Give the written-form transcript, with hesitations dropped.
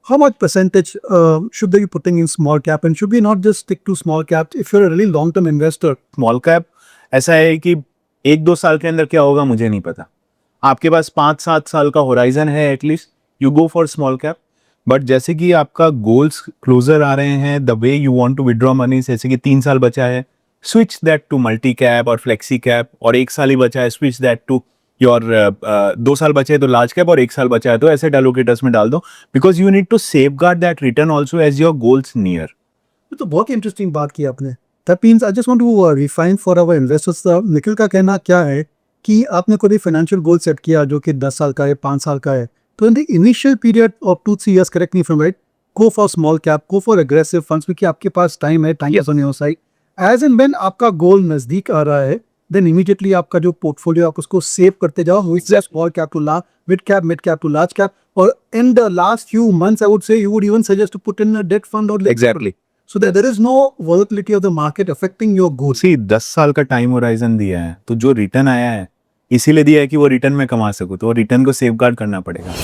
how much percentage should they be putting in small cap, and should we not just stick to small cap if you're a really long term investor? Small cap ऐसा है कि 1-2 साल के अंदर क्या होगा मुझे नहीं पता। आपके पास 5-7 साल का होराइजन है, at least you go for small cap. But जैसे कि आपका गोल्स क्लोजर आ रहे हैं, the way you want to withdraw money, जैसे कि 3 साल बचा है, switch that to multi cap और फ्लेक्सी कैप, और 1 साल ही बचा है, स्विच दैट टू योर 2 साल बचे हैं तो लार्ज कैप, और 1 साल बचा है तो एसेट एलोकेटर्स में डाल दो, because you need to safeguard that return also as your goals near. ये तो बहुत इंटरेस्टिंग बात की आपने। That means I just want to refine for our investors. Nikhil का कहना क्या है कि आपने कोई फाइनेंशियल गोल सेट किया जो कि 10 साल का है, 5 साल का है, तो in the initial period of 2-3 years, correct me if I am right, go for small cap, go for aggressive funds, क्योंकि आपके पास टाइम है, time is on your side. As and when आपका गोल नजदीक आ रहा है, देन इमीडिएटली आपका जो पोर्टफोलियो आप उसको सेव करते जाओ, which is small cap to mid cap to large cap, और in the last few months I would say you would even suggest to put in a debt fund और exactly. so that there is no volatility of the market affecting your goals. सी 10 साल का time horizon दिया है, तो जो return आया है इसीलिए दिया है कि वो रिटर्न में कमा सकूं, तो रिटर्न को सेफगार्ड करना पड़ेगा।